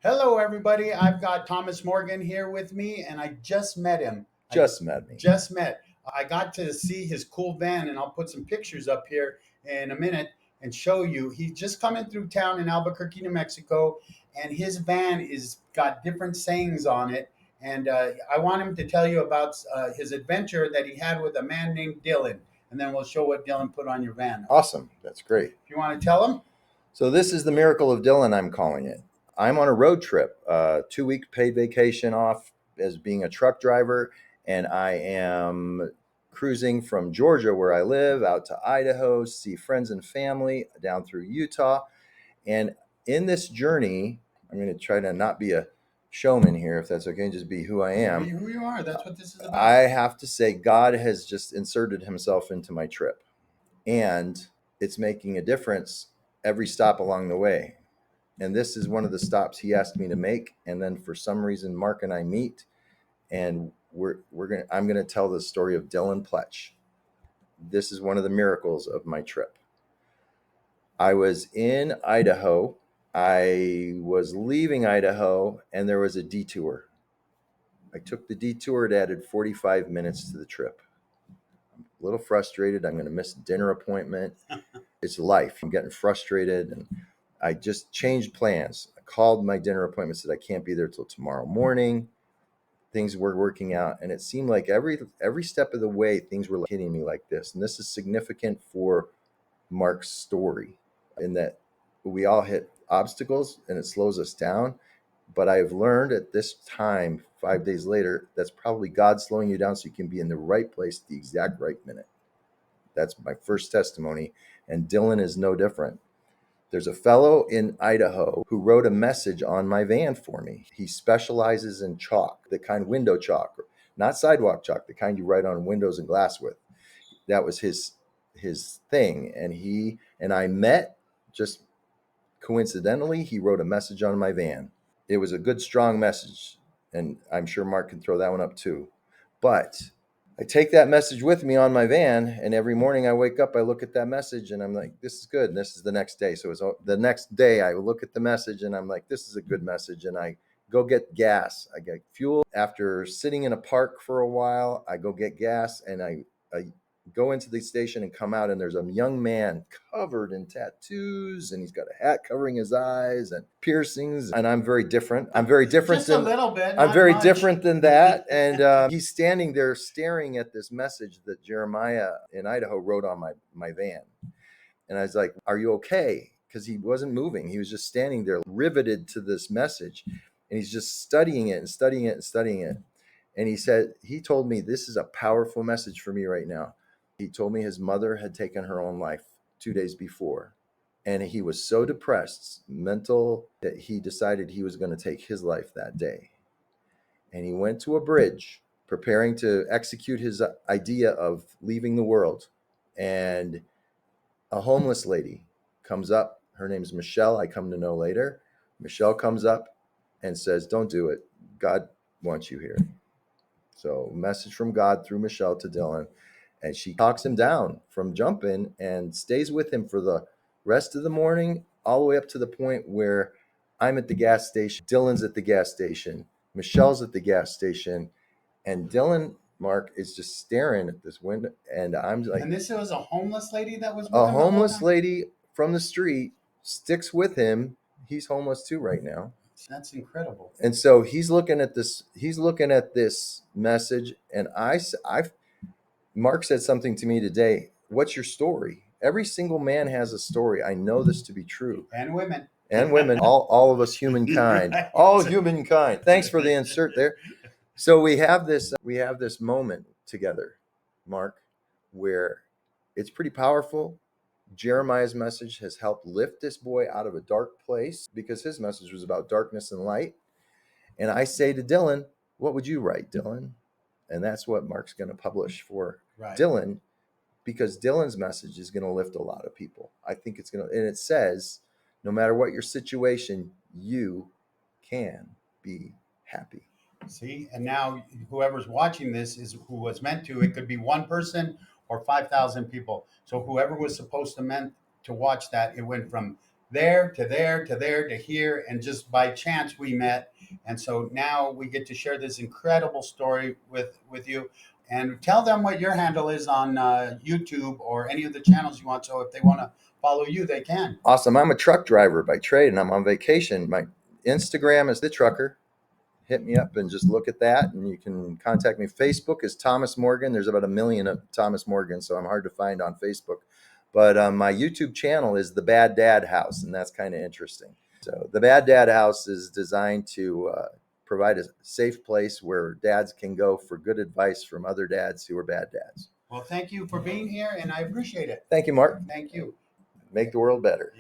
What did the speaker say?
Hello, everybody. I've got Thomas Morgan here with me, and I just met him. Just met me. Just met. I got to see his cool van, and I'll put some pictures up here in a minute and show you. He's just coming through town in Albuquerque, New Mexico, and his van is got different sayings on it. And I want him to tell you about his adventure that he had with a man named Dylan, and then we'll show what Dylan put on your van. Awesome. That's great. If you want to tell him. So this is the miracle of Dylan, I'm calling it. I'm on a road trip, 2-week paid vacation off as being a truck driver, and I am cruising from Georgia, where I live, out to Idaho, see friends and family, down through Utah. And in this journey, I'm going to try to not be a showman here, if that's okay, just be who I am. Be who you are. That's what this is about. I have to say, God has just inserted himself into my trip, and it's making a difference every stop along the way. And this is one of the stops he asked me to make. And then for some reason, Mark and I meet, and I'm gonna tell the story of Dylan Pletch. This is one of the miracles of my trip. I was in Idaho. I was leaving Idaho, and there was a detour. I took the detour. It added 45 minutes to the trip. I'm a little frustrated. I'm going to miss a dinner appointment. It's life. I'm getting frustrated, and I just changed plans. I called my dinner appointment, said I can't be there till tomorrow morning. Things were working out, and it seemed like every step of the way, things were hitting me like this. And this is significant for Mark's story, in that we all hit obstacles, and it slows us down. But I've learned at this time, 5 days later, that's probably God slowing you down so you can be in the right place at the exact right minute. That's my first testimony, and Dylan is no different. There's a fellow in Idaho who wrote a message on my van for me. He specializes in chalk, the kind window chalk, not sidewalk chalk, the kind you write on windows and glass with. That was his thing. And he and I met just coincidentally. He wrote a message on my van. It was a good, strong message. And I'm sure Mark can throw that one up too. But I take that message with me on my van, and every morning I wake up, I look at that message, and I'm like, this is good. And this is the next day. So it's the next day I look at the message, and I'm like, this is a good message. And I go get gas. I get fuel. After sitting in a park for a while, I go get gas, and I go into the station and come out, and there's a young man covered in tattoos, and he's got a hat covering his eyes and piercings. And I'm very different. Just a little bit. I'm not very much. different than that. And he's standing there staring at this message that Jeremiah in Idaho wrote on my van. And I was like, are you okay? Because he wasn't moving. He was just standing there riveted to this message. And he's just studying it and studying it and studying it. And he told me, this is a powerful message for me right now. He told me his mother had taken her own life 2 days before. And he was so depressed, mental, that he decided he was going to take his life that day. And he went to a bridge, preparing to execute his idea of leaving the world. And a homeless lady comes up. Her name's Michelle, I come to know later. Michelle comes up and says, don't do it. God wants you here. So message from God through Michelle to Dylan. And she talks him down from jumping and stays with him for the rest of the morning, all the way up to the point where I'm at the gas station. Dylan's at the gas station. Michelle's at the gas station. And Dylan, Mark, is just staring at this window. And I'm like... And this was a homeless lady that was with a him homeless lady from the street sticks with him. He's homeless too right now. That's incredible. And so he's looking at this message. And Mark said something to me today. What's your story? Every single man has a story. I know this to be true. And women. all of us humankind. Right. All humankind. Thanks for the insert there. So we have this moment together, Mark, where it's pretty powerful. Jeremiah's message has helped lift this boy out of a dark place, because his message was about darkness and light. And I say to Dylan, what would you write, Dylan? And that's what Mark's going to publish for Dylan, because Dylan's message is going to lift a lot of people. I think it's going to, and it says, no matter what your situation, you can be happy. See, and now whoever's watching this is who was meant to. It could be one person or 5,000 people. So whoever was supposed to watch that, it went from there to there to there to here, and just by chance we met. And so now we get to share this incredible story with you. And tell them what your handle is on YouTube or any of the channels you want. So if they want to follow you, they can. Awesome. I'm a truck driver by trade, and I'm on vacation. My Instagram is The Trucker. Hit me up and just look at that, and you can contact me. Facebook is Thomas Morgan. There's about 1 million of Thomas Morgan, so I'm hard to find on Facebook. But my YouTube channel is The Bad Dad House, and that's kind of interesting. So The Bad Dad House is designed to provide a safe place where dads can go for good advice from other dads who are bad dads. Well, thank you for being here, and I appreciate it. Thank you, Mark. Thank you. Make the world better.